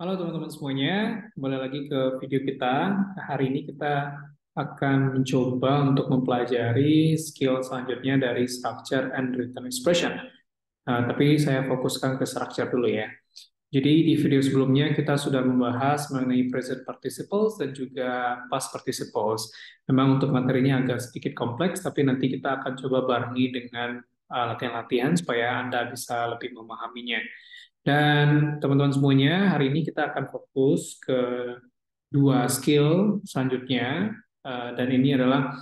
Halo teman-teman semuanya, kembali lagi ke video kita. Hari ini kita akan mencoba untuk mempelajari skill selanjutnya dari structure and written expression. Tapi saya fokuskan ke structure dulu ya. Jadi di video sebelumnya kita sudah membahas mengenai present participles dan juga past participles. Memang untuk materinya agak sedikit kompleks, tapi nanti kita akan coba barengi dengan latihan-latihan supaya Anda bisa lebih memahaminya. Dan teman-teman semuanya, hari ini kita akan fokus ke dua skill selanjutnya, dan ini adalah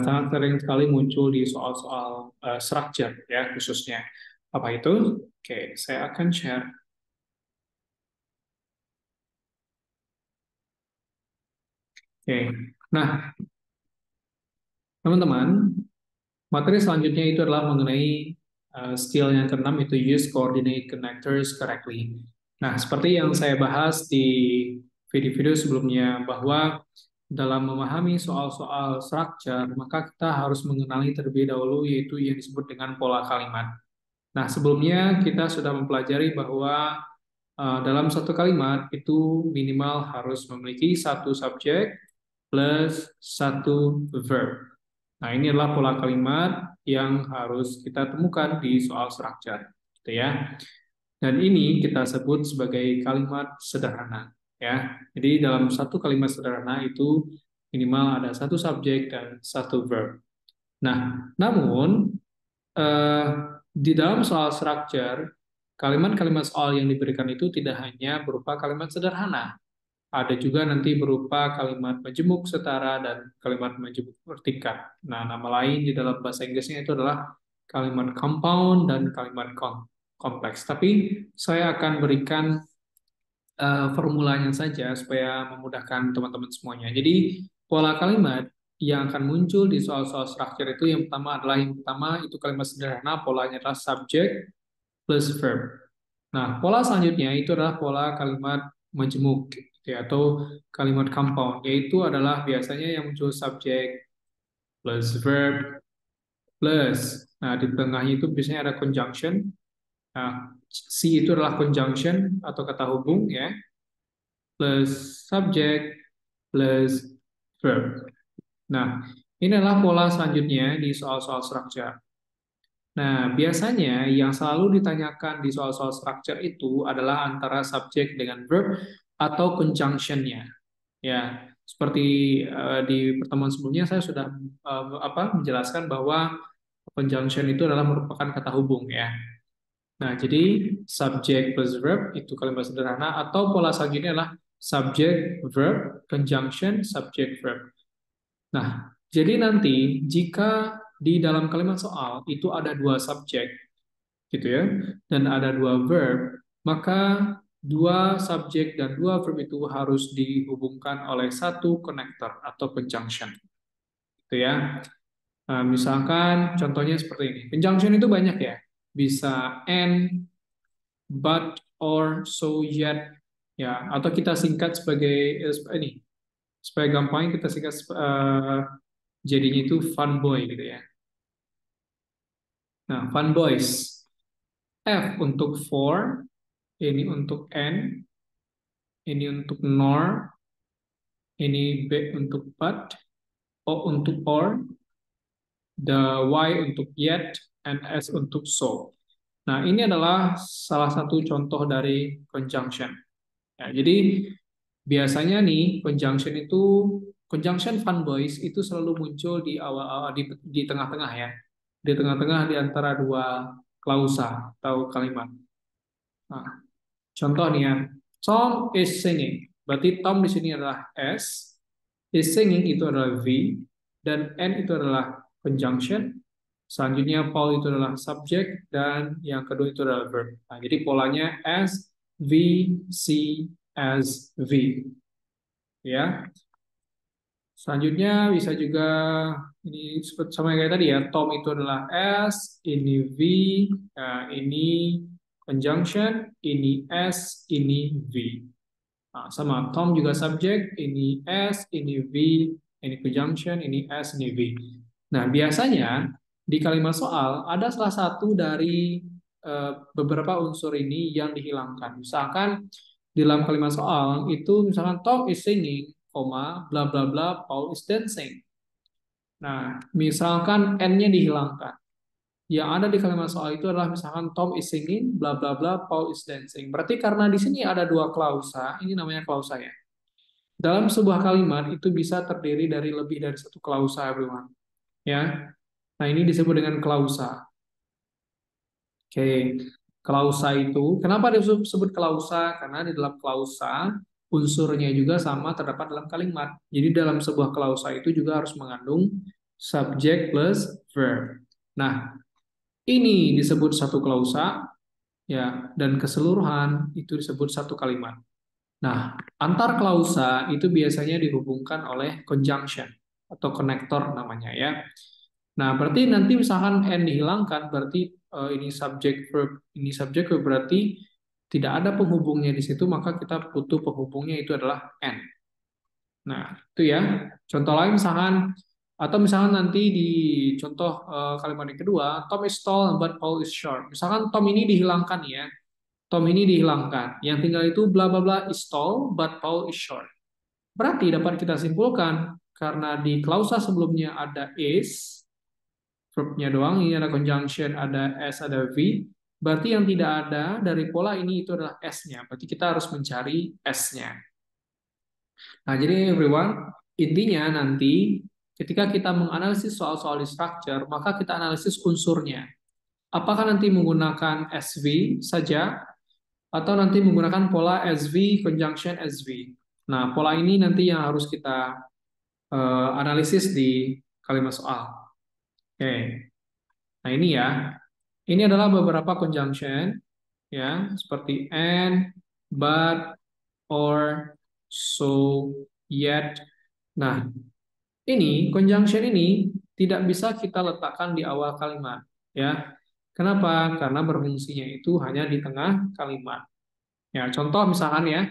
sangat sering sekali muncul di soal-soal structure ya khususnya. Apa itu? Oke, saya akan share. Oke, nah teman-teman, materi selanjutnya itu adalah mengenai skill yang keenam, itu use coordinate connectors correctly. Nah, seperti yang saya bahas di video-video sebelumnya, bahwa dalam memahami soal-soal structure, maka kita harus mengenali terlebih dahulu yaitu yang disebut dengan pola kalimat. Nah, sebelumnya kita sudah mempelajari bahwa dalam satu kalimat itu minimal harus memiliki satu subjek plus satu verb. Nah, ini adalah pola kalimat yang harus kita temukan di soal structure, gitu ya. Dan ini kita sebut sebagai kalimat sederhana, ya. Jadi dalam satu kalimat sederhana itu minimal ada satu subjek dan satu verb. Nah, namun eh, di dalam soal structure, kalimat-kalimat soal yang diberikan itu tidak hanya berupa kalimat sederhana, ada juga nanti berupa kalimat majemuk, setara, dan kalimat majemuk vertikal. Nah, nama lain di dalam bahasa Inggrisnya itu adalah kalimat compound dan kalimat kompleks. Tapi saya akan berikan formulanya saja supaya memudahkan teman-teman semuanya. Jadi, pola kalimat yang akan muncul di soal-soal structure itu yang pertama itu kalimat sederhana, polanya adalah subject plus verb. Nah, pola selanjutnya itu adalah pola kalimat majemuk gitu ya, atau kalimat compound, yaitu adalah biasanya yang muncul subjek plus verb plus. Nah, di tengahnya itu biasanya ada conjunction. Nah, C itu adalah conjunction atau kata hubung ya, plus subject plus verb. Nah, ini adalah pola selanjutnya di soal-soal structure. Nah, biasanya yang selalu ditanyakan di soal-soal structure itu adalah antara subjek dengan verb atau conjunction-nya. Ya, seperti di pertemuan sebelumnya saya sudah menjelaskan bahwa conjunction itu adalah merupakan kata hubung ya. Nah, jadi subjek plus verb itu kalimat sederhana, atau pola selanjutnya adalah subjek verb conjunction subjek verb. Nah, jadi nanti jika di dalam kalimat soal itu ada dua subjek, gitu ya, dan ada dua verb, maka dua subjek dan dua verb itu harus dihubungkan oleh satu connector atau conjunction, gitu ya. Nah, misalkan contohnya seperti ini. Conjunction itu banyak ya, bisa and, but, or, so, yet, ya, atau kita singkat sebagai ini, supaya gampang kita singkat jadinya itu fun boy gitu ya. Nah, fun boys. F untuk for, ini untuk and, ini untuk nor, ini B untuk but, O untuk or, the Y untuk yet, and S untuk so. Nah, ini adalah salah satu contoh dari conjunction. Ya, jadi biasanya nih conjunction fun boys itu selalu muncul di awal di tengah-tengah ya. Di tengah-tengah di antara dua klausa atau kalimat. Nah, contoh nih ya, Tom is singing. Berarti Tom di sini adalah S, is singing itu adalah V, dan N itu adalah conjunction. Selanjutnya Paul itu adalah subjek, dan yang kedua itu adalah verb. Nah, jadi polanya S, V, C, S, V. Ya. Selanjutnya bisa juga ini sama kayak tadi ya, Tom itu adalah S, ini V, nah, ini conjunction, ini S, ini V. Nah, sama Tom juga subjek, ini S, ini V, ini conjunction, ini S, ini V. Nah, biasanya di kalimat soal ada salah satu dari beberapa unsur ini yang dihilangkan. Misalkan di dalam kalimat soal itu misalkan Tom is singing, koma, bla bla bla, Paul is dancing. Nah, misalkan N-nya dihilangkan. Yang ada di kalimat soal itu adalah misalkan Tom is singing, bla bla bla, Paul is dancing. Berarti karena di sini ada dua klausa, ini namanya klausa ya. Dalam sebuah kalimat itu bisa terdiri dari lebih dari satu klausa, everyone. Ya. Nah, ini disebut dengan klausa. Oke, klausa itu, kenapa disebut klausa? Karena di dalam klausa, unsurnya juga sama terdapat dalam kalimat. Jadi dalam sebuah klausa itu juga harus mengandung subjek plus verb. Nah, ini disebut satu klausa, ya, dan keseluruhan itu disebut satu kalimat. Nah, antar klausa itu biasanya dihubungkan oleh conjunction atau konektor namanya ya. Nah, berarti nanti misalkan n dihilangkan, berarti ini subjek verb berarti tidak ada penghubungnya di situ, maka kita butuh penghubungnya itu adalah n. Nah, itu ya. Contoh lain misalkan atau misalkan nanti di contoh kalimat yang kedua, Tom is tall but Paul is short. Misalkan Tom ini dihilangkan ya. Tom ini dihilangkan. Yang tinggal itu bla bla bla is tall but Paul is short. Berarti dapat kita simpulkan karena di klausa sebelumnya ada is, verbnya doang, ini ada conjunction, ada S, ada V. Berarti yang tidak ada dari pola ini itu adalah S-nya. Berarti kita harus mencari S-nya. Nah, jadi everyone, intinya nanti ketika kita menganalisis soal-soal di structure, maka kita analisis unsurnya. Apakah nanti menggunakan SV saja, atau nanti menggunakan pola SV, conjunction SV. Nah, pola ini nanti yang harus kita analisis di kalimat soal. Oke. Nah, ini ya. Ini adalah beberapa conjunction ya, seperti and, but, or, so, yet. Nah, ini conjunction ini tidak bisa kita letakkan di awal kalimat ya. Kenapa? Karena berfungsinya itu hanya di tengah kalimat. Ya, contoh misalkan ya,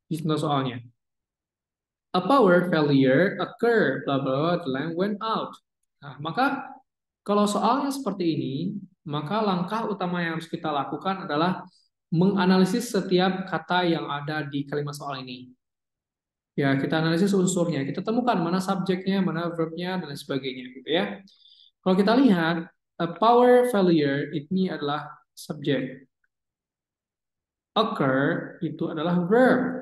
di contoh soalnya. A power failure occurred, blah blah blah, the lamp went out. Nah, maka kalau soalnya seperti ini, maka langkah utama yang harus kita lakukan adalah menganalisis setiap kata yang ada di kalimat soal ini. Ya, kita analisis unsurnya, kita temukan mana subjeknya, mana verbnya, dan lain sebagainya, gitu ya. Kalau kita lihat, a power failure ini adalah subjek. Occur itu adalah verb.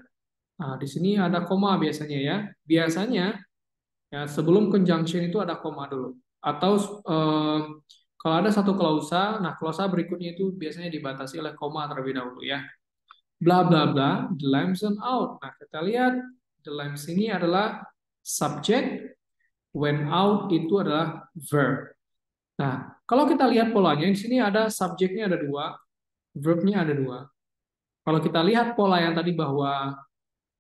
Nah, di sini ada koma biasanya ya. Biasanya ya sebelum conjunction itu ada koma dulu. Atau kalau ada satu klausa, nah klausa berikutnya itu biasanya dibatasi oleh koma terlebih dahulu ya. Bla bla bla, the lamps went out. Nah, kita lihat the lamps ini adalah subjek, went out itu adalah verb. Nah, kalau kita lihat polanya, di sini ada subjeknya ada dua, verbnya ada dua. Kalau kita lihat pola yang tadi bahwa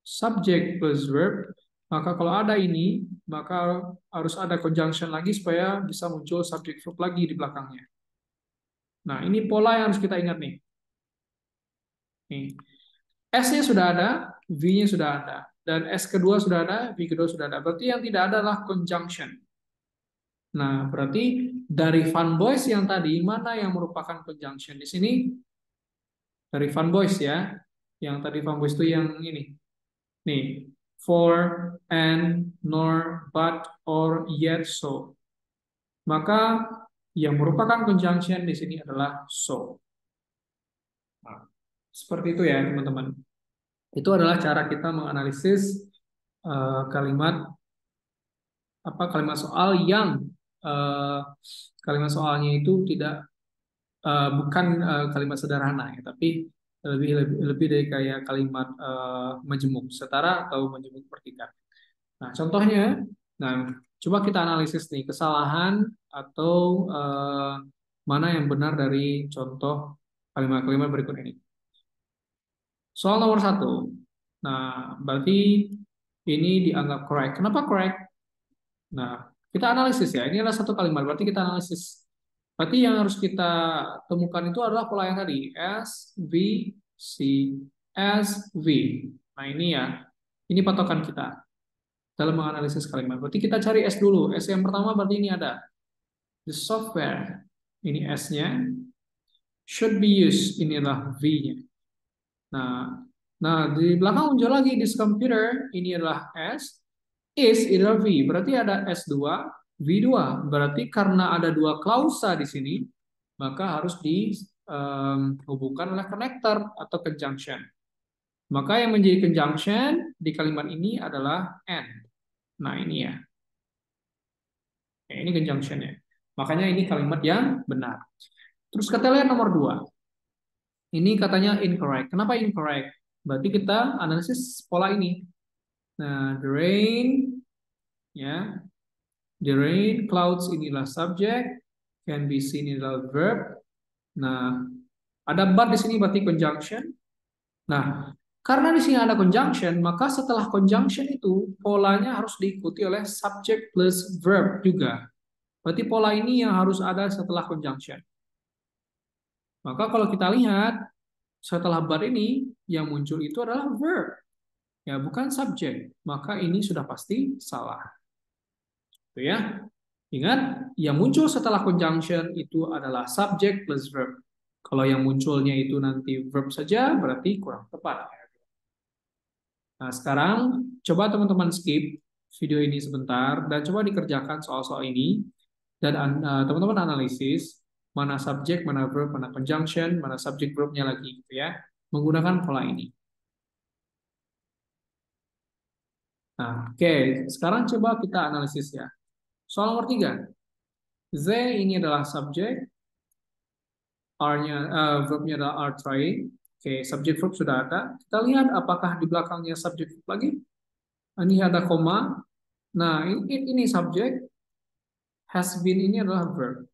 subject plus verb, maka kalau ada ini, maka harus ada conjunction lagi supaya bisa muncul subject verb lagi di belakangnya. Nah, ini pola yang harus kita ingat nih. Nih. S-nya sudah ada, V-nya sudah ada. Dan S kedua sudah ada, V kedua sudah ada. Berarti yang tidak ada adalah conjunction. Nah, berarti dari Van Boys yang tadi, mana yang merupakan conjunction? Di sini, dari Van Boys ya. Yang tadi Van Boys itu yang ini. Nih, for, and, nor, but, or, yet, so. Maka yang merupakan conjunction di sini adalah so. Nah, seperti itu ya teman-teman. Itu adalah cara kita menganalisis kalimat kalimat soal yang kalimat soalnya itu tidak bukan kalimat sederhana ya, tapi lebih dari kayak kalimat majemuk setara atau majemuk pertiga. Nah, contohnya, nah coba kita analisis nih kesalahan atau mana yang benar dari contoh kalimat-kalimat berikut ini. Soal nomor 1. Nah, berarti ini dianggap correct. Kenapa correct? Nah, kita analisis ya. Ini adalah satu kalimat, berarti kita analisis. Berarti yang harus kita temukan itu adalah pola yang tadi. S, V, C, S, V. Nah, ini ya. Ini patokan kita dalam menganalisis kalimat. Berarti kita cari S dulu. S yang pertama berarti ini ada. The software. Ini S-nya. Should be used. Ini adalah V-nya. Nah, Nah, di belakang muncul lagi this computer, ini adalah S, is ini adalah V, berarti ada S2, V2. Berarti karena ada dua klausa di sini, maka harus dihubungkan oleh connector atau conjunction. Maka yang menjadi conjunction di kalimat ini adalah and. Nah, ini ya. Ini conjunctionnya. Makanya ini kalimat yang benar. Terus kata lihat nomor 2. Ini katanya incorrect. Kenapa incorrect? Berarti kita analisis pola ini. Nah, the rain, ya, the rain clouds inilah subject, can be seen inilah verb. Nah, ada but di sini berarti conjunction. Nah, karena di sini ada conjunction, maka setelah conjunction itu polanya harus diikuti oleh subject plus verb juga. Berarti pola ini yang harus ada setelah conjunction. Maka kalau kita lihat setelah but ini yang muncul itu adalah verb, ya bukan subjek. Maka ini sudah pasti salah. Itu ya. Ingat, yang muncul setelah conjunction itu adalah subject plus verb. Kalau yang munculnya itu nanti verb saja, berarti kurang tepat. Nah, sekarang coba teman-teman skip video ini sebentar dan coba dikerjakan soal-soal ini dan teman-teman analisis mana subjek, mana verb, mana conjunction, mana subjek verbnya lagi gitu ya, menggunakan pola ini. Nah, oke, sekarang coba kita analisis ya. Soal nomor 3. They ini adalah subjek, verbnya adalah are trying. Oke, subjek verb sudah ada. Kita lihat apakah di belakangnya subjek verb lagi. Ini ada koma. Nah, ini subjek, has been ini adalah verb.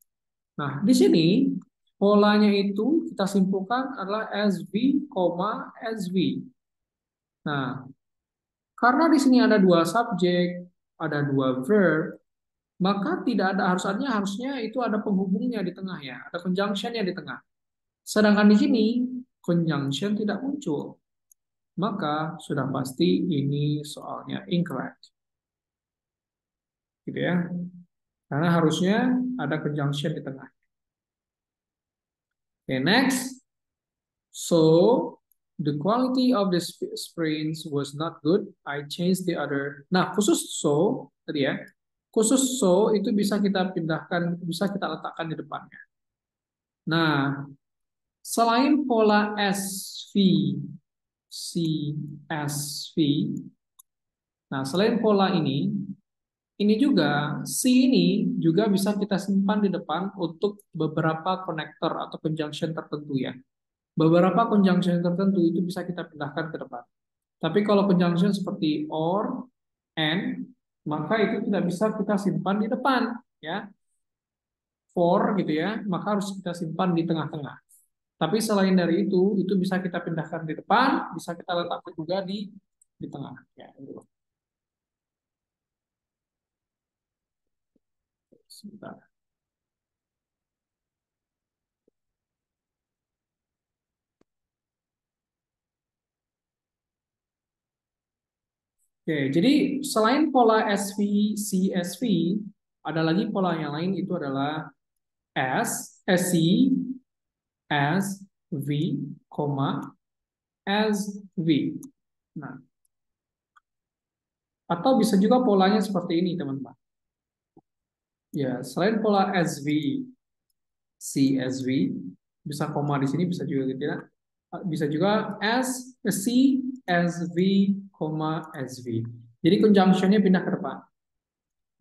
Nah, di sini polanya itu kita simpulkan adalah SV, SV. Nah, karena di sini ada dua subjek, ada dua verb, maka tidak ada harusnya itu ada penghubungnya di tengah ya, ada conjunctionnya di tengah. Sedangkan di sini conjunction tidak muncul, maka sudah pasti ini soalnya incorrect, gitu ya. Karena harusnya ada conjunction di tengah. Okay, next. So the quality of the sprints was not good. I changed the other. Nah, khusus so tadi ya. Khusus so itu bisa kita pindahkan, bisa kita letakkan di depannya. Nah, selain pola SV, CSV, nah selain pola ini juga C ini juga bisa kita simpan di depan untuk beberapa konektor atau conjunction tertentu ya. Beberapa conjunction tertentu itu bisa kita pindahkan ke depan. Tapi kalau conjunction seperti or, and, maka itu tidak bisa kita simpan di depan ya. For gitu ya, maka harus kita simpan di tengah-tengah. Tapi selain dari itu bisa kita pindahkan di depan, bisa kita letakkan juga di tengah. Ya, gitu. Sebentar. Oke, jadi selain pola SV, CSV, ada lagi pola yang lain itu adalah S, SC, S, V, S, V. Nah, atau bisa juga polanya seperti ini, teman-teman. Ya, selain pola SV, CSV, bisa koma di sini, bisa juga tidak. Bisa juga S, C, SV, SV. Jadi conjunctionnya pindah ke depan.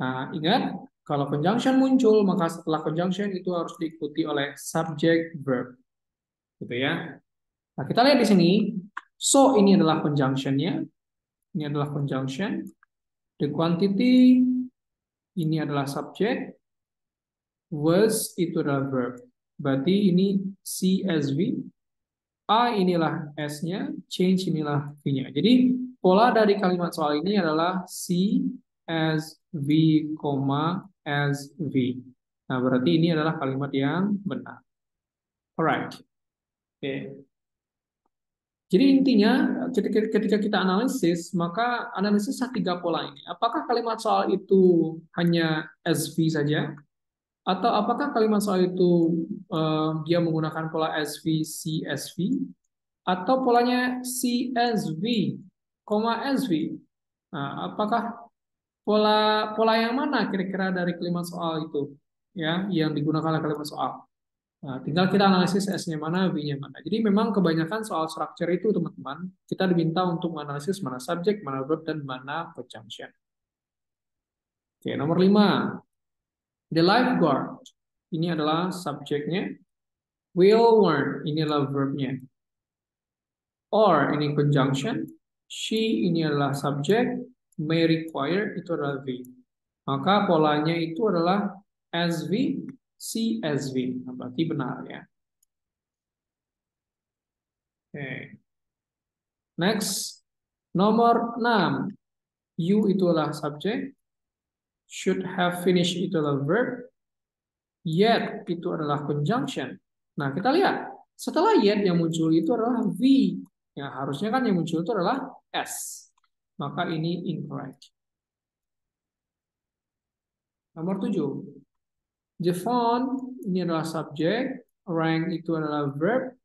Nah, ingat, kalau conjunction muncul, maka setelah conjunction itu harus diikuti oleh subject verb. Gitu ya. Nah, kita lihat di sini, so ini adalah conjunctionnya. Ini adalah conjunction. The quantity, ini adalah subject. Was itu adalah verb. Berarti ini CSV. I inilah S-nya, change inilah V-nya. Jadi pola dari kalimat soal ini adalah C as V, as V. Nah, berarti ini adalah kalimat yang benar. Alright. Oke. Jadi intinya ketika kita analisis, maka analisis tiga pola ini. Apakah kalimat soal itu hanya SV saja? Atau apakah kalimat soal itu dia menggunakan pola SV, CSV? Atau polanya CSV, SV. Nah, apakah pola pola yang mana kira-kira dari kelima soal itu ya yang digunakan oleh kelima soal? Nah, tinggal kita analisis S-nya mana, V-nya mana. Jadi memang kebanyakan soal structure itu teman-teman, kita diminta untuk menganalisis mana subjek, mana verb, dan mana conjunction. Oke, nomor 5. The lifeguard. Ini adalah subjeknya. Will learn. Ini adalah verbnya. Or, ini conjunction. She, ini adalah subjek. May require, itu adalah V. Maka polanya itu adalah SV, CSV. Nah, berarti benar ya. Oke. Next. Nomor 6. You itu adalah subjek. Should have finished itu adalah verb. Yet itu adalah conjunction. Nah, kita lihat. Setelah yet yang muncul itu adalah V. Ya, harusnya kan yang muncul itu adalah S. Maka ini incorrect. Nomor 7. The phone ini adalah subjek. Rank itu adalah verb.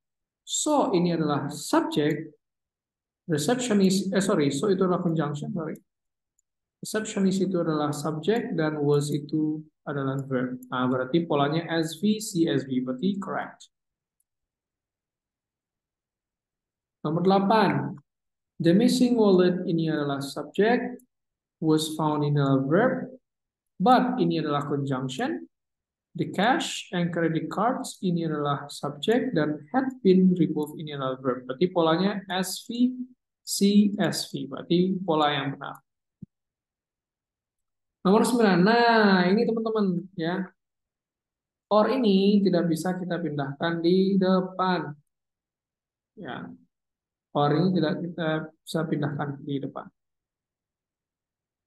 So ini adalah subjek. Receptionist, so itu adalah conjunction, sorry. Receptionist itu adalah subjek dan was itu adalah verb. Nah, berarti polanya SV, CSV, berarti correct. Nomor 8. The missing wallet ini adalah subjek, was found ini adalah verb, but ini adalah conjunction. The cash and credit cards ini adalah subjek dan had been removed ini adalah verb. Berarti polanya SV, CSV. Berarti pola yang benar. Nomor 9. Nah, ini teman-teman ya. Or ini tidak bisa kita pindahkan di depan. Ya. Or ini tidak kita bisa pindahkan di depan.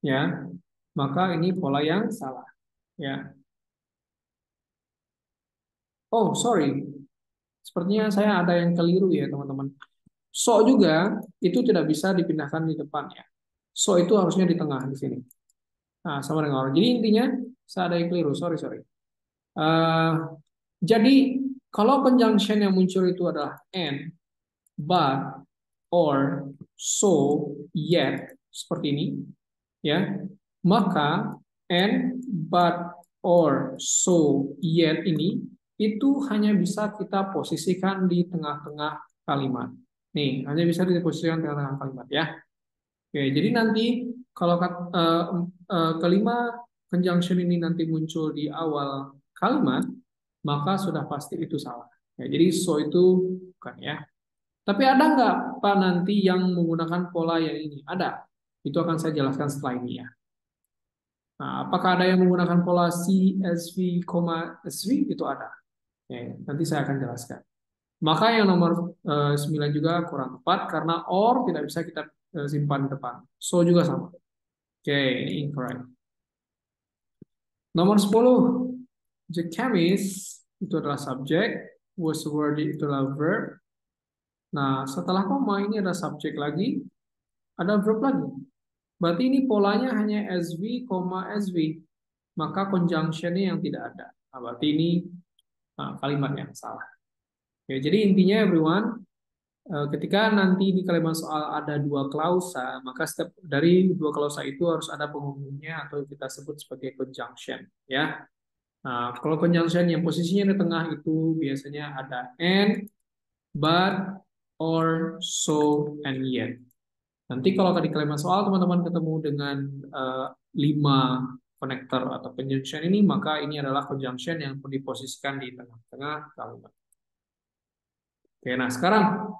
Ya. Maka ini pola yang salah. Ya. Oh, sorry. Sepertinya saya ada yang keliru ya, teman-teman. So juga itu tidak bisa dipindahkan di depan ya. So itu harusnya di tengah di sini. Nah, sama dengan or. Jadi intinya saya ada yang keliru. Sorry, sorry. Jadi kalau conjunction yang muncul itu adalah and, but, or, so, yet, seperti ini, ya, maka and, but, or, so, yet ini itu hanya bisa kita posisikan di tengah-tengah kalimat. Nih, hanya bisa diposisikan di tengah-tengah kalimat ya. Oke, jadi nanti kalau kelima conjunction ini nanti muncul di awal kalimat, maka sudah pasti itu salah. Ya, jadi so itu bukan ya. Tapi ada nggak Pak nanti yang menggunakan pola yang ini? Ada. Itu akan saya jelaskan setelah ini ya. Nah, apakah ada yang menggunakan pola CSV, SV? Itu ada. Ya, nanti saya akan jelaskan. Maka yang nomor 9 juga kurang tepat karena or tidak bisa kita simpan di depan. So juga sama. Oke, ini incorrect. Nomor 10. The chemist itu adalah subjek, was worthy itu adalah verb. Nah, setelah koma ini ada subjek lagi, ada verb lagi. Berarti ini polanya hanya SV, SV. Maka conjunctionnya yang tidak ada. Nah, berarti ini kalimat yang salah. Oke, jadi intinya everyone, ketika nanti di kalimat soal ada dua klausa, maka setiap dari dua klausa itu harus ada penghubungnya atau kita sebut sebagai conjunction. Ya. Nah, kalau conjunction yang posisinya di tengah itu biasanya ada and, but, or, so, and yet. Nanti kalau tadi kalimat soal teman-teman ketemu dengan 5 konektor atau conjunction ini, maka ini adalah conjunction yang diposisikan di tengah-tengah kalimat. Oke, nah sekarang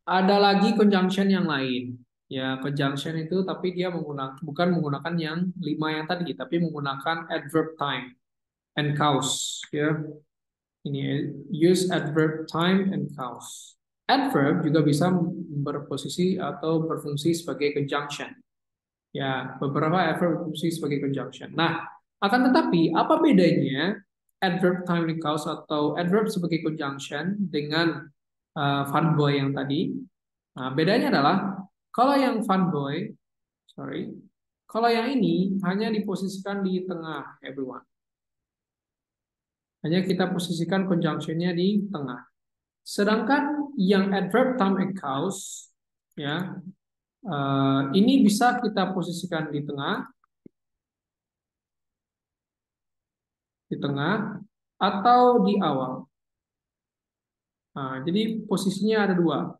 ada lagi conjunction yang lain. Ya, conjunction itu tapi dia bukan menggunakan yang 5 yang tadi, tapi menggunakan adverb time and cause. Ya, ini use adverb time and cause. Adverb juga bisa berposisi atau berfungsi sebagai conjunction. Ya, beberapa adverb berfungsi sebagai conjunction. Nah, akan tetapi apa bedanya adverb time and cause atau adverb sebagai conjunction dengan fun boy yang tadi? Nah, bedanya adalah kalau yang fun boy, kalau yang ini hanya diposisikan di tengah, everyone. Hanya kita posisikan conjunctionnya di tengah. Sedangkan yang adverb time and cause, ya, ini bisa kita posisikan di tengah atau di awal. Nah, jadi posisinya ada dua,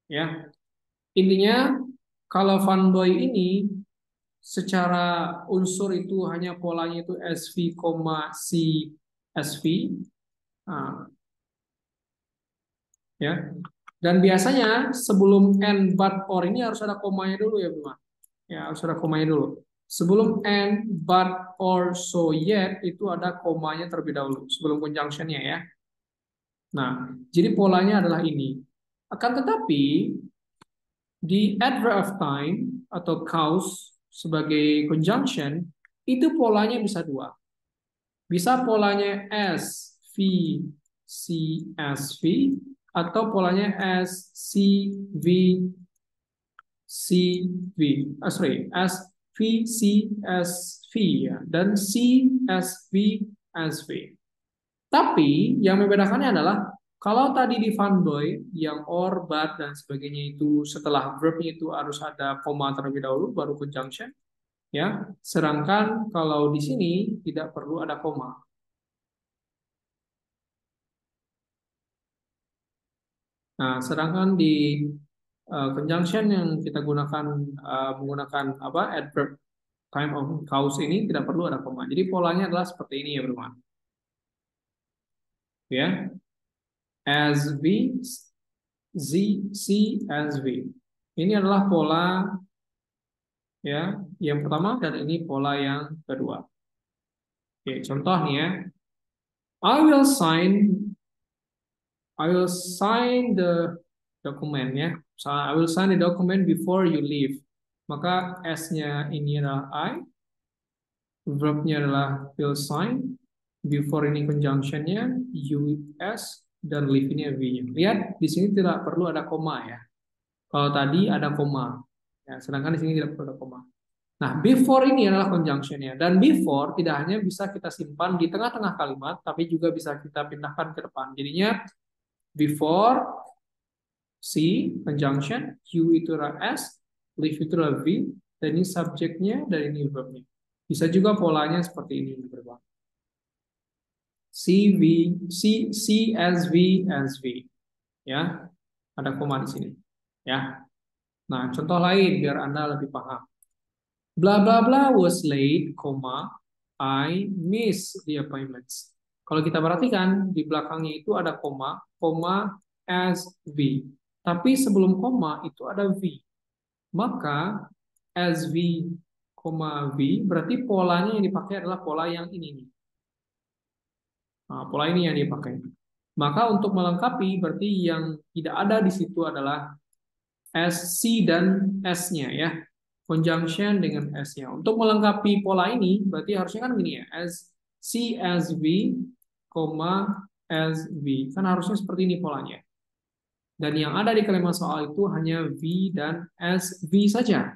ya. Intinya kalau funboy ini secara unsur itu hanya polanya itu SV, CSV, nah, ya. Dan biasanya sebelum and, but, or ini harus ada komanya dulu ya, Bima. Ya, harus ada komanya dulu. Sebelum and, but, or, so, yet itu ada komanya terlebih dahulu sebelum conjunctionnya ya. Nah, jadi polanya adalah ini. Akan tetapi di adverb of time atau cause sebagai conjunction itu polanya bisa dua. Bisa polanya S, V, C, S, V atau polanya S, C, V, C, V. Sorry, S, V, C, S, V ya. Dan C, S, V, S, V. Tapi yang membedakannya adalah kalau tadi di funboy yang or, but dan sebagainya itu setelah verbnya itu harus ada koma terlebih dahulu baru conjunction, ya. Sedangkan kalau di sini tidak perlu ada koma. Nah, sedangkan di conjunction yang kita gunakan menggunakan apa adverb time of cause ini tidak perlu ada koma. Jadi polanya adalah seperti ini ya, Bro. Ya, as V, Z, C, as V. Ini adalah pola ya yang pertama dan ini pola yang kedua. Oke, contoh nih ya. I will sign the document ya. So, I will sign the document before you leave. Maka S-nya ini adalah I, verb-nya adalah will sign, before ini conjunction-nya US dan leave ini V-nya. Lihat di sini tidak perlu ada koma ya. Kalau tadi ada koma. Ya, sedangkan di sini tidak perlu ada koma. Nah, before ini adalah conjunction-nya. Dan before tidak hanya bisa kita simpan di tengah-tengah kalimat, tapi juga bisa kita pindahkan ke depan. Jadinya, before, C, conjunction, you itu adalah S, leave itu adalah V, dan ini subjeknya, dan ini verb-nya. Bisa juga polanya seperti ini. C, V, C, S, V, S, V. Ya, ada koma di sini. Ya. Nah, contoh lain biar Anda lebih paham. Blah blah blah was late, I miss the appointments. Kalau kita perhatikan di belakangnya itu ada koma as V. Tapi sebelum koma itu ada V. Maka as V, V berarti polanya yang dipakai adalah pola yang ini nih. Nah, pola ini yang dipakai. Maka untuk melengkapi berarti yang tidak ada di situ adalah S, C dan S-nya ya. Conjunction dengan S-nya. Untuk melengkapi pola ini, berarti harusnya kan gini ya, S, C, S, V, S, V. Kan harusnya seperti ini polanya. Dan yang ada di kalimat soal itu hanya V dan S, V saja.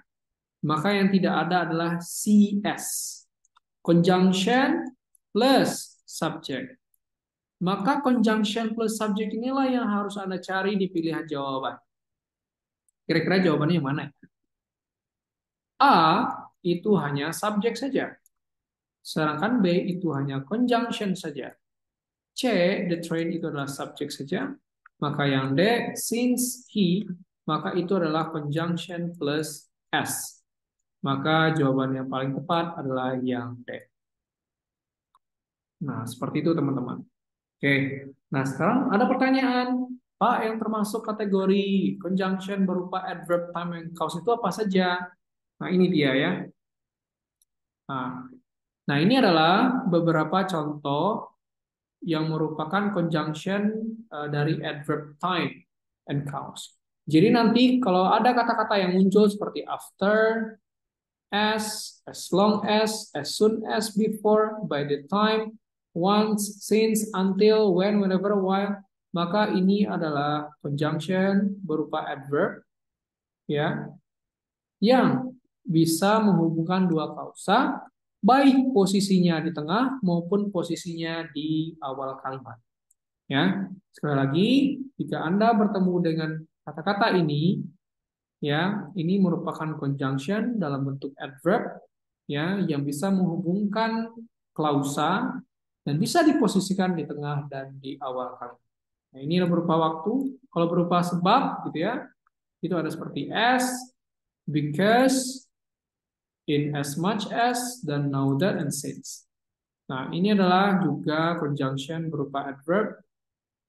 Maka yang tidak ada adalah CS. Conjunction plus subject. Maka conjunction plus subject inilah yang harus Anda cari di pilihan jawaban. Kira-kira jawabannya yang mana? A itu hanya subjek saja. Sedangkan B itu hanya conjunction saja. C, the train itu adalah subjek saja. Maka yang D, since he, maka itu adalah conjunction plus S. Maka jawaban yang paling tepat adalah yang D. Nah, seperti itu teman-teman. Oke, nah sekarang ada pertanyaan. Pak, yang termasuk kategori conjunction berupa adverb time and cause itu apa saja? Nah, ini dia ya. Nah, ini adalah beberapa contoh yang merupakan conjunction dari adverb time and cause. Jadi nanti kalau ada kata-kata yang muncul seperti after, as long as soon as, before, by the time, once, since, until, when, whenever, while, maka ini adalah conjunction berupa adverb ya yang bisa menghubungkan dua kausa, baik posisinya di tengah maupun posisinya di awal kalimat. Ya, sekali lagi, jika Anda bertemu dengan kata-kata ini, ya, ini merupakan conjunction dalam bentuk adverb, ya, yang bisa menghubungkan klausa dan bisa diposisikan di tengah dan di awal kalimat. Nah, ini berupa waktu. Kalau berupa sebab, gitu ya, itu ada seperti as, because, in as much as, dan now that, and since. Nah, ini adalah juga conjunction berupa adverb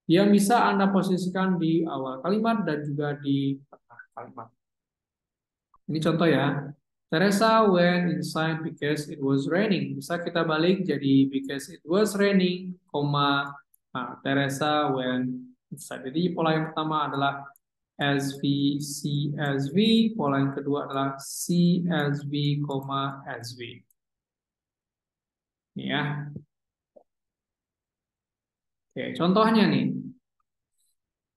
yang bisa Anda posisikan di awal kalimat dan juga di tengah kalimat. Ini contoh ya. Teresa went inside because it was raining. Bisa kita balik jadi because it was raining, koma, nah, Teresa went inside. Jadi pola yang pertama adalah as v, C as v. Pola yang kedua adalah C as v, as v. Ini ya. Oke, contohnya nih.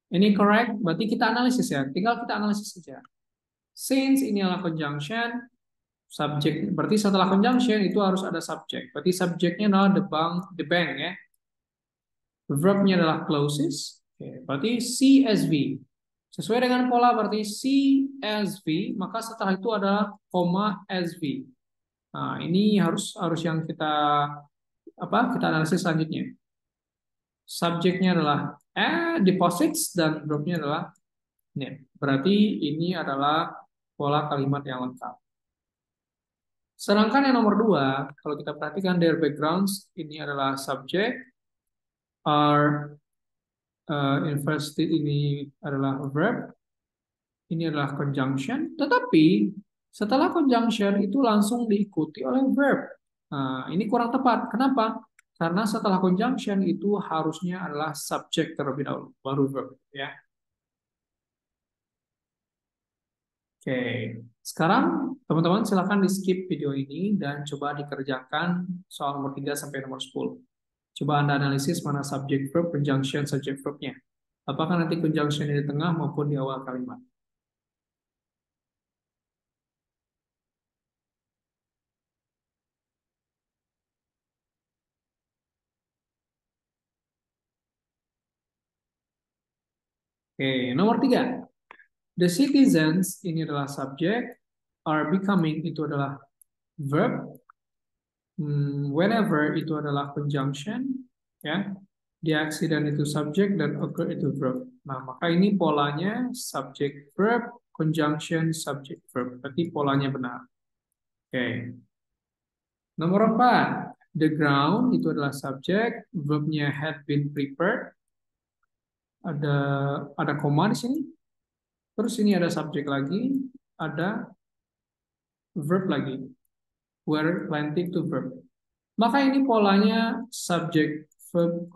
Ini correct, berarti kita analisis ya. Tinggal kita analisis saja. Since ini adalah conjunction, subjek, berarti setelah conjunction itu harus ada subjek. Berarti subjeknya adalah the bank ya. Verbnya adalah clauses. Oke, berarti CSV. Sesuai dengan pola berarti CSV, maka setelah itu ada koma SV. Nah, ini harus yang kita kita analisis selanjutnya. Subjeknya adalah deposits dan verbnya adalah net. Berarti ini adalah pola kalimat yang lengkap. Sedangkan yang nomor dua, kalau kita perhatikan their backgrounds, ini adalah subjek, are invested ini adalah verb, ini adalah conjunction, tetapi setelah conjunction itu langsung diikuti oleh verb. Nah, ini kurang tepat. Kenapa? Karena setelah conjunction itu harusnya adalah subjek terlebih dahulu, baru verb. Ya. Oke, sekarang teman-teman silakan di skip video ini dan coba dikerjakan soal nomor 3 sampai nomor 10. Coba Anda analisis mana subject verb, conjunction, subject verbnya. Apakah nanti conjunction di tengah maupun di awal kalimat. Oke, nomor 3. The citizens, ini adalah subjek, are becoming, itu adalah verb, whenever, itu adalah conjunction, ya. The accident itu subjek dan occur itu verb. Nah, maka ini polanya subject verb, conjunction, subject verb. Berarti polanya benar. Oke. Nomor 4. The ground itu adalah subjek, verbnya had been prepared. Ada koma di sini. Terus ini ada subjek lagi, ada verb lagi. Were planting to verb. Maka ini polanya subject verb,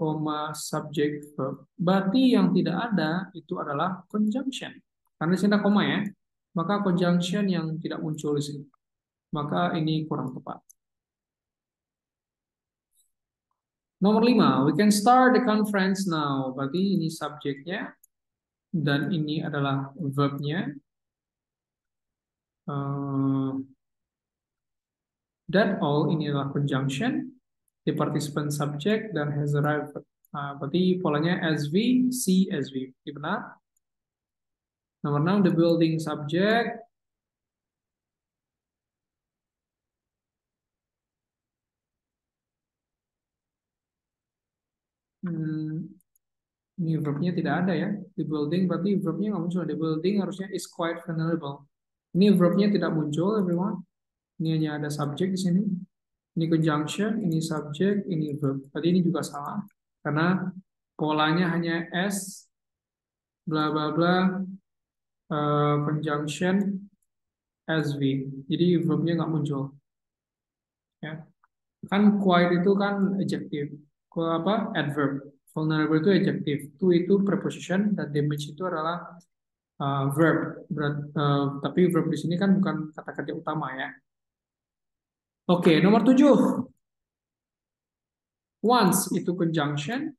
subject verb. Berarti yang tidak ada itu adalah conjunction. Karena di sini ada koma ya. Maka conjunction yang tidak muncul di sini. Maka ini kurang tepat. Nomor 5, we can start the conference now. Berarti ini subjeknya dan ini adalah verbnya. That all ini adalah conjunction. The participant subject dan has arrived. Berarti polanya SV, C, SV. Ini benar. Nomor 6, the building subject. Ini verbnya tidak ada ya. The building berarti verbnya nggak muncul. The building harusnya is quite vulnerable. Ini verbnya tidak muncul, everyone. Ini hanya ada subjek di sini. Ini conjunction, ini subjek, ini verb. Tadi ini juga salah. Karena polanya hanya S, bla bla bla, conjunction, SV. Jadi verbnya nggak muncul. Ya. Kan quite itu kan adjective. Adverb. Vulnerable itu adjective. To itu preposition dan damage itu adalah verb. Tapi verb di sini kan bukan kata kerja utama ya. Oke, nomor 7. Once itu conjunction.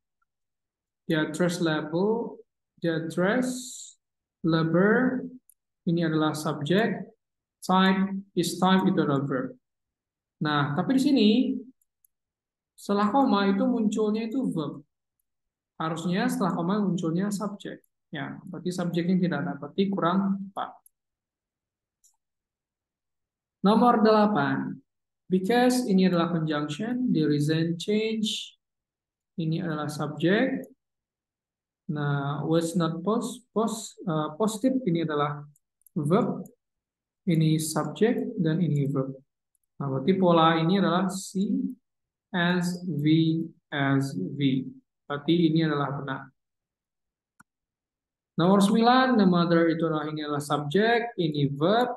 The address label. The address label. Ini adalah subject. Time is time itu adalah verb. Nah, tapi di sini setelah koma itu munculnya itu verb. Harusnya setelah koma munculnya subjek. Ya, berarti subjeknya tidak ada, berarti kurang tepat. Nomor 8. Because ini adalah conjunction, the reason change. Ini adalah subjek. Nah, was not positive, ini adalah verb. Ini subjek, dan ini verb. Nah, berarti pola ini adalah C as V as V. Berarti ini adalah benar. Nomor 9, the mother itu adalah ini adalah subjek, ini verb.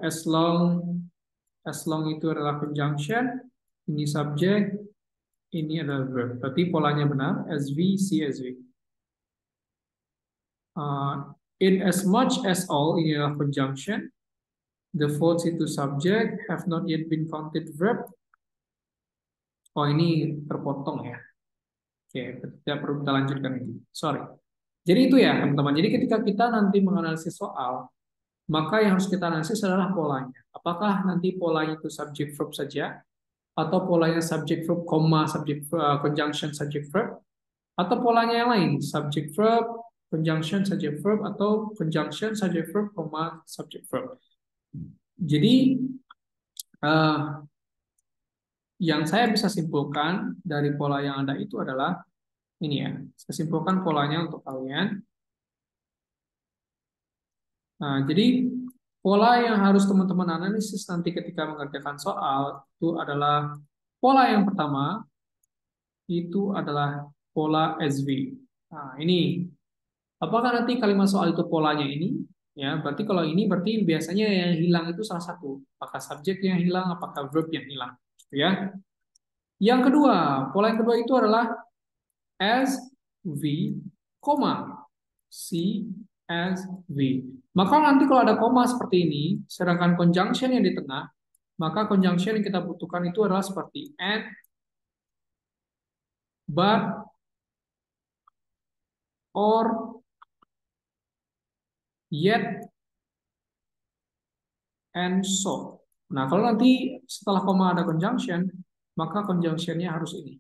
As long itu adalah conjunction, ini subjek, ini adalah verb. Berarti polanya benar, SV, CSV. In as much as all, ini adalah conjunction. The votes itu subject, have not yet been counted verb. Oh, ini terpotong ya. Oke, tidak perlu kita lanjutkan ini. Sorry. Jadi itu ya, teman-teman. Jadi ketika kita nanti menganalisis soal, maka yang harus kita analisis adalah polanya. Apakah nanti polanya itu subject verb saja, atau polanya subject verb, subject conjunction subject verb, atau polanya yang lain, subject verb, conjunction subject verb, atau conjunction subject verb, subject verb. Jadi yang saya bisa simpulkan dari pola yang ada itu adalah ini ya. Saya simpulkan polanya untuk kalian. Nah, jadi pola yang harus teman-teman analisis nanti ketika mengerjakan soal itu adalah pola yang pertama itu adalah pola SV. Nah, ini apakah nanti kalimat soal itu polanya ini? Ya, berarti kalau ini berarti biasanya yang hilang itu salah satu. Apakah subjek yang hilang, apakah verb yang hilang, gitu ya. Yang kedua, pola yang kedua itu adalah as V, C as V. Maka nanti kalau ada koma seperti ini, sedangkan conjunction yang di tengah, maka conjunction yang kita butuhkan itu adalah seperti and, but, or, yet, and so. Nah, kalau nanti setelah koma ada conjunction, maka conjunction-nya harus ini.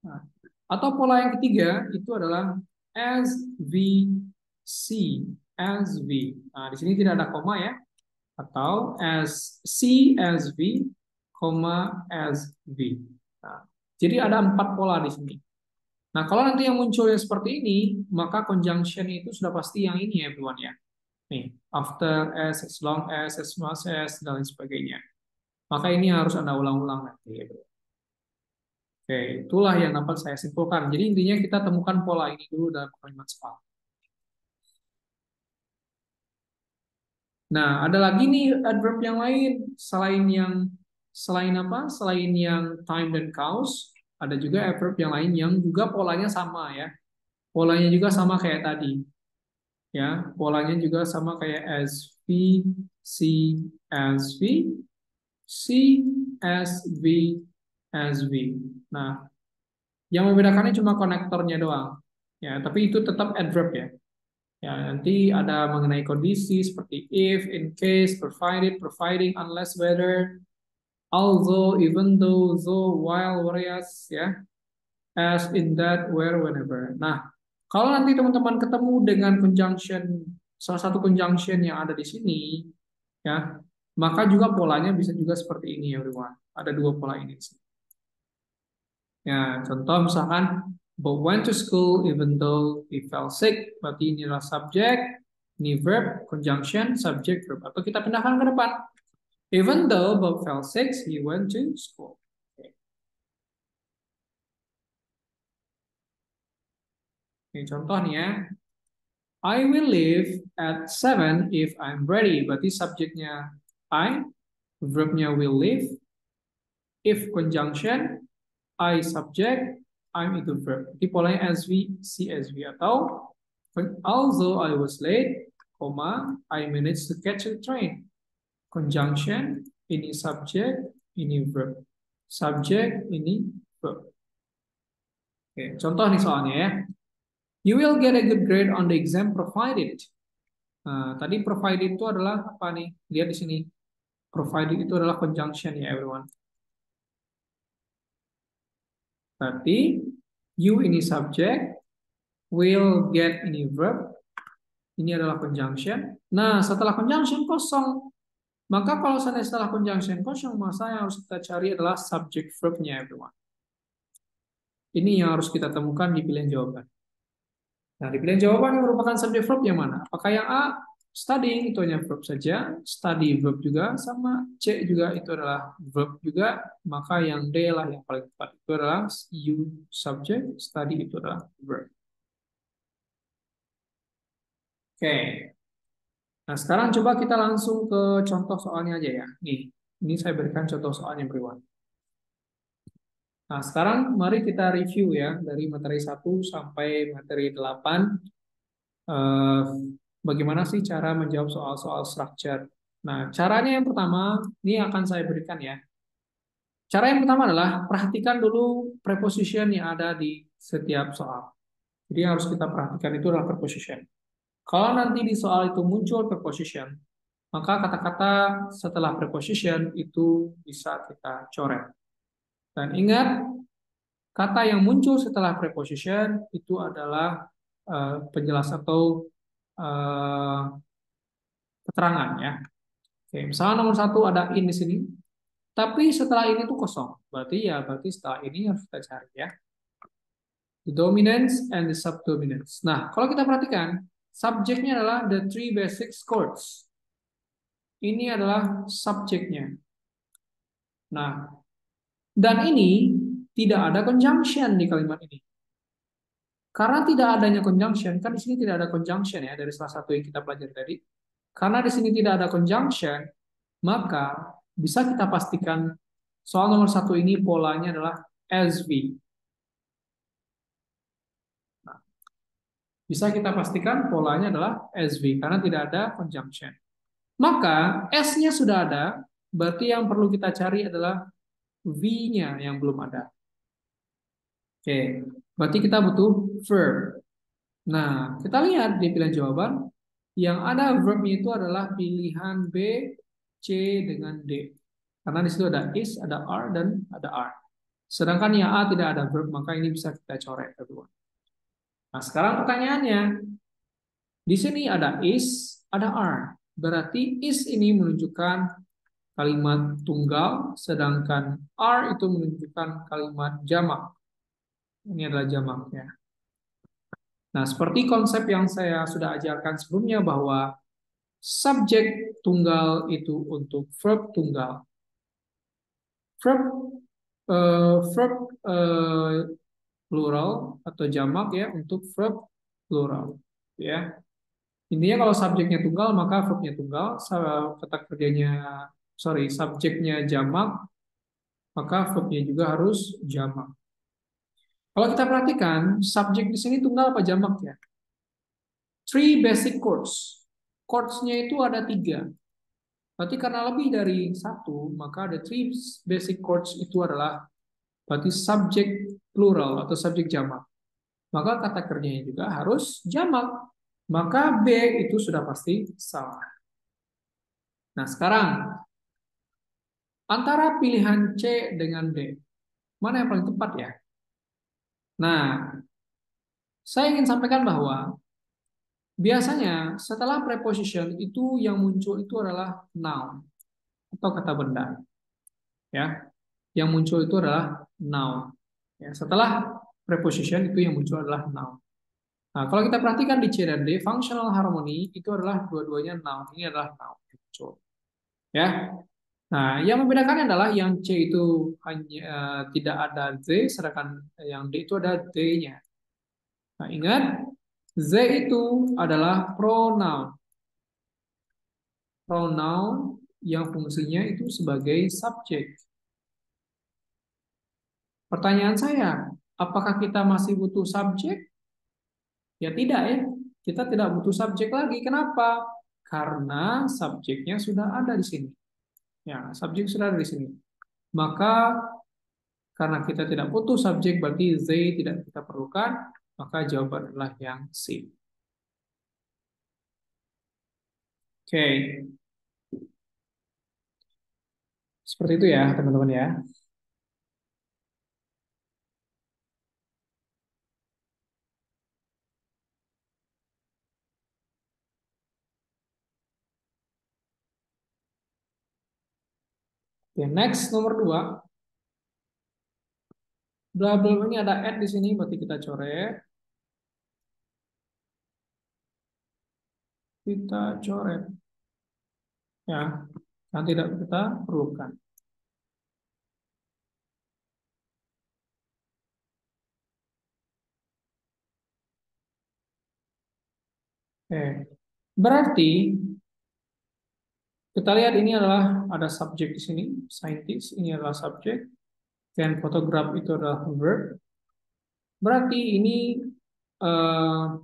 Nah, atau pola yang ketiga itu adalah as V, C, as V. Nah, di sini tidak ada koma ya. Atau as C as V, as V. Nah, jadi ada 4 pola di sini. Nah, kalau nanti yang muncul yang seperti ini, maka conjunction itu sudah pasti yang ini ya, everyone ya. Nih, after as long as much as, dan lain sebagainya. Maka ini harus Anda ulang-ulang nanti. Ya, bro. Oke, itulah yang dapat saya simpulkan. Jadi intinya kita temukan pola ini dulu dalam kalimat soal. Nah, ada lagi nih adverb yang lain selain apa? Selain yang time dan cause, ada juga adverb yang lain yang juga polanya sama ya. Polanya juga sama kayak tadi. Ya, polanya juga sama kayak as V, C as V, C as V as V. Nah, yang membedakannya cuma konektornya doang. Ya, tapi itu tetap adverb ya. Ya, nanti ada mengenai kondisi seperti if, in case, provided, providing, unless, whether, although, even though, though, while, whereas, ya, as, in that, where, whenever. Nah, kalau nanti teman-teman ketemu dengan conjunction, salah satu conjunction yang ada di sini, ya, maka juga polanya bisa juga seperti ini, everyone. Ada 2 pola ini. Ya, contoh misalkan Bob went to school even though he fell sick. Berarti inilah subjek, ini verb, conjunction, subject, verb. Atau kita pindahkan ke depan. Even though Bob fell sick, he went to school. Oke. Ini contoh nih ya. I will leave at 7 if I'm ready. Berarti subjeknya I, verbnya will leave. If conjunction, I subject, I'm itu verb. Jadi polanya SV, CSV. Atau although I was late, I managed to catch a train. Conjunction, ini subject, ini verb. Subject, ini verb. Oke, contoh nih soalnya ya. You will get a good grade on the exam provided. Nah, tadi provided itu adalah apa nih? Lihat di sini. Provided itu adalah conjunction ya, everyone. Berarti you ini subject, will get ini verb, ini adalah conjunction. Nah, setelah conjunction kosong. Maka kalau setelah conjunction kosong, maka yang harus kita cari adalah subject verb-nya, everyone. Ini yang harus kita temukan di pilihan jawaban. Nah, di pilihan jawaban yang merupakan subject verb yang mana? Apakah yang A, studying, itu hanya verb saja, study verb juga, sama C juga itu adalah verb juga, maka yang D lah yang paling tepat. Itu adalah you subject, study itu adalah verb. Oke. Nah, sekarang coba kita langsung ke contoh soalnya aja ya. Nih, ini saya berikan contoh soalnya beriwan. Nah, sekarang mari kita review ya dari materi 1 sampai materi 8. Eh, bagaimana sih cara menjawab soal-soal structure? Nah, caranya yang pertama, ini akan saya berikan ya. Cara yang pertama adalah perhatikan dulu preposition yang ada di setiap soal. Jadi yang harus kita perhatikan itu adalah preposition. Kalau nanti di soal itu muncul preposition, maka kata-kata setelah preposition itu bisa kita coret. Dan ingat, kata yang muncul setelah preposition itu adalah penjelasan atau eh, keterangan ya. Oke, misalnya nomor 1 ada in di sini, tapi setelah ini tuh kosong. Berarti setelah ini harus kita cari ya. The dominance and the subdominance. Nah, kalau kita perhatikan, subjeknya adalah the three basic chords. Ini adalah subjeknya. Nah, dan ini tidak ada conjunction di kalimat ini. Karena tidak adanya conjunction, kan di sini tidak ada conjunction ya dari salah satu yang kita pelajari tadi. Karena di sini tidak ada conjunction, maka bisa kita pastikan soal nomor 1 ini polanya adalah SV. Nah, bisa kita pastikan polanya adalah SV karena tidak ada conjunction. Maka S-nya sudah ada, berarti yang perlu kita cari adalah V-nya yang belum ada. Oke, berarti kita butuh verb. Nah, kita lihat di pilihan jawaban, yang ada verbnya itu adalah pilihan B, C, dengan D. Karena di situ ada is, ada are, dan ada are. Sedangkan yang A tidak ada verb, maka ini bisa kita coret kedua. Nah, sekarang pertanyaannya, di sini ada is, ada are. Berarti is ini menunjukkan kalimat tunggal, sedangkan are itu menunjukkan kalimat jamak. Ini adalah jamaknya. Nah, seperti konsep yang saya sudah ajarkan sebelumnya bahwa subjek tunggal itu untuk verb tunggal. Verb verb plural atau jamak ya untuk verb plural ya. Intinya kalau subjeknya tunggal maka verbnya tunggal, kata kerjanya subjeknya jamak maka verbnya juga harus jamak. Kalau kita perhatikan subjek di sini tunggal apa jamak ya? Three basic chords. Chords-nya itu ada 3. Berarti karena lebih dari 1, maka the three basic chords itu adalah berarti subjek plural atau subjek jamak. Maka kata kerjanya juga harus jamak. Maka B itu sudah pasti salah. Nah, sekarang antara pilihan C dengan D, mana yang paling tepat ya? Nah, saya ingin sampaikan bahwa biasanya setelah preposition itu yang muncul itu adalah noun atau kata benda. Ya, yang muncul itu adalah noun. Ya, setelah preposition itu yang muncul adalah noun. Nah, kalau kita perhatikan di C dan D, functional harmony itu adalah dua-duanya noun. Ini adalah noun yang muncul. Ya. Nah, yang membedakannya adalah yang C itu hanya tidak ada Z, sedangkan yang D itu ada D-nya. Nah, ingat, Z itu adalah pronoun. Pronoun yang fungsinya itu sebagai subjek. Pertanyaan saya, apakah kita masih butuh subjek? Ya tidak ya. Kita tidak butuh subjek lagi. Kenapa? Karena subjeknya sudah ada di sini. Ya, subjek sudah ada di sini. Maka karena kita tidak butuh subjek berarti Z tidak kita perlukan, maka jawaban adalah yang C. Oke. Seperti itu ya, teman-teman ya. Oke, next nomor 2. Bla bla ini ada add di sini, berarti kita coret. Kita coret. Ya, yang tidak kita perlukan. Oke. Berarti kita lihat ini adalah ada subjek di sini, scientist, ini adalah subjek, dan photograph itu adalah verb. Berarti ini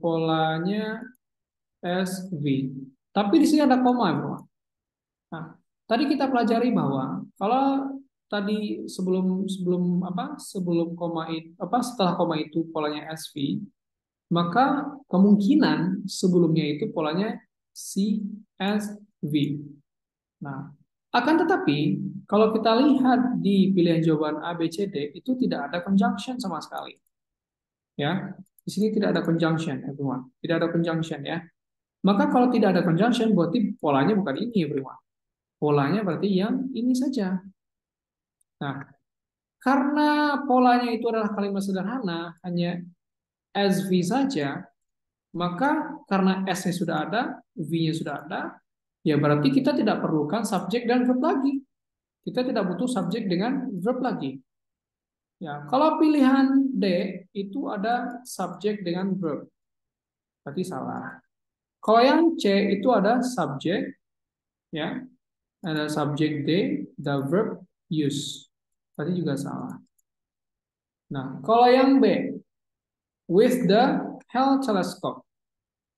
polanya SV. Tapi di sini ada koma, bro. Nah, tadi kita pelajari bahwa kalau tadi sebelum sebelum apa sebelum koma itu apa setelah koma itu polanya SV, maka kemungkinan sebelumnya itu polanya CSV. Nah, akan tetapi kalau kita lihat di pilihan jawaban A, B, C, D itu tidak ada conjunction sama sekali. Ya, di sini tidak ada conjunction, everyone. Tidak ada conjunction ya. Maka kalau tidak ada conjunction berarti polanya bukan ini, everyone. Polanya berarti yang ini saja. Nah, karena polanya itu adalah kalimat sederhana, hanya SV saja, maka karena S-nya sudah ada, V-nya sudah ada, ya berarti kita tidak perlukan subjek dan verb lagi. Kita tidak butuh subjek dengan verb lagi. Ya, kalau pilihan D itu ada subjek dengan verb, berarti salah. Kalau yang C itu ada subjek, ya, ada subjek D, the verb use, berarti juga salah. Nah, kalau yang B, with the Hubble telescope,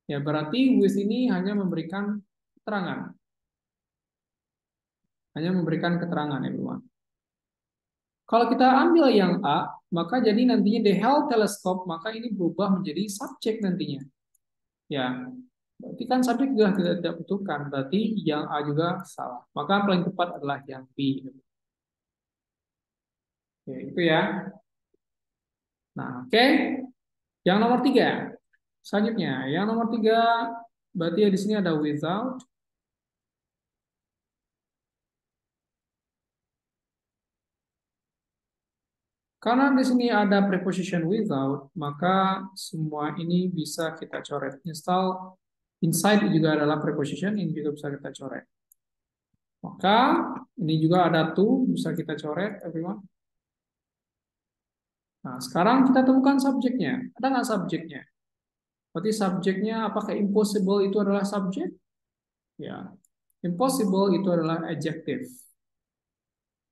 ya berarti with ini hanya memberikan keterangan, ya teman. Kalau kita ambil yang A, maka jadi nantinya the Hubble telescope, maka ini berubah menjadi subjek nantinya. Ya, berarti kan subjek juga tidak butuhkan, berarti yang A juga salah. Maka paling tepat adalah yang B. Oke, itu ya. Nah, oke. Yang nomor 3. Selanjutnya, yang nomor 3 berarti ya di sini ada without. Karena di sini ada preposition without, maka semua ini bisa kita coret. Install inside juga adalah preposition, ini juga bisa kita coret. Maka ini juga ada to, bisa kita coret, everyone. Nah, sekarang kita temukan subjeknya. Ada nggak subjeknya? Berarti subjeknya apakah impossible itu adalah subjek? Ya, impossible itu adalah adjective.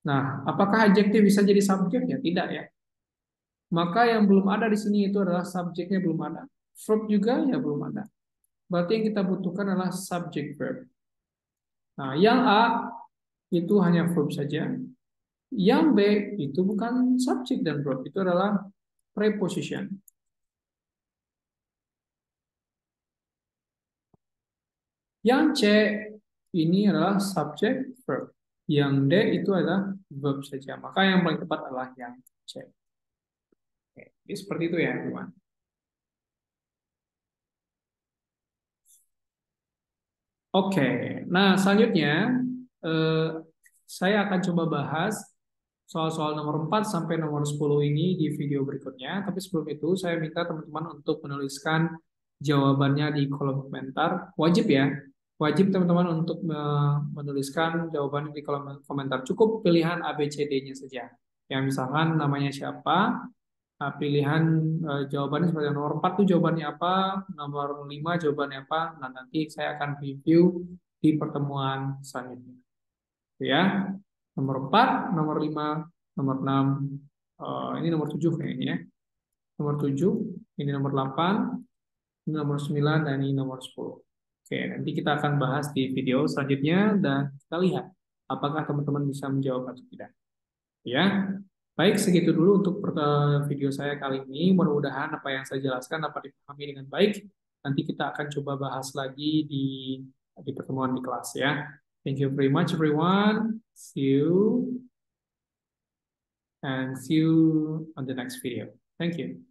Nah, apakah adjective bisa jadi subjek? Ya, tidak ya. Maka yang belum ada di sini itu adalah subjeknya belum ada. Verb juga ya belum ada. Berarti yang kita butuhkan adalah subject verb. Nah, yang A itu hanya verb saja. Yang B itu bukan subject dan verb, itu adalah preposition. Yang C ini adalah subject verb. Yang D itu adalah verb saja. Maka yang paling tepat adalah yang C. Oke, jadi seperti itu ya, teman. Oke, nah selanjutnya eh, saya akan coba bahas soal-soal nomor 4 sampai nomor 10 ini di video berikutnya. Tapi sebelum itu saya minta teman-teman untuk menuliskan jawabannya di kolom komentar. Wajib ya, wajib teman-teman untuk menuliskan jawabannya di kolom komentar. Cukup pilihan A, B, C, D-nya saja. Yang misalkan namanya siapa, pilihan jawabannya seperti nomor 4 itu jawabannya apa, nomor 5 jawabannya apa. Nah, nanti saya akan review di pertemuan selanjutnya. Itu ya. Nomor 4, nomor 5, nomor 6, ini nomor 7 kayaknya ya. Nomor 7, ini nomor 8, ini nomor 9, dan ini nomor 10. Oke, nanti kita akan bahas di video selanjutnya dan kita lihat apakah teman-teman bisa menjawab atau tidak. Ya. Baik, segitu dulu untuk video saya kali ini. Mudah-mudahan apa yang saya jelaskan dapat dipahami dengan baik. Nanti kita akan coba bahas lagi di pertemuan di kelas ya. Thank you very much everyone. See you on the next video. Thank you.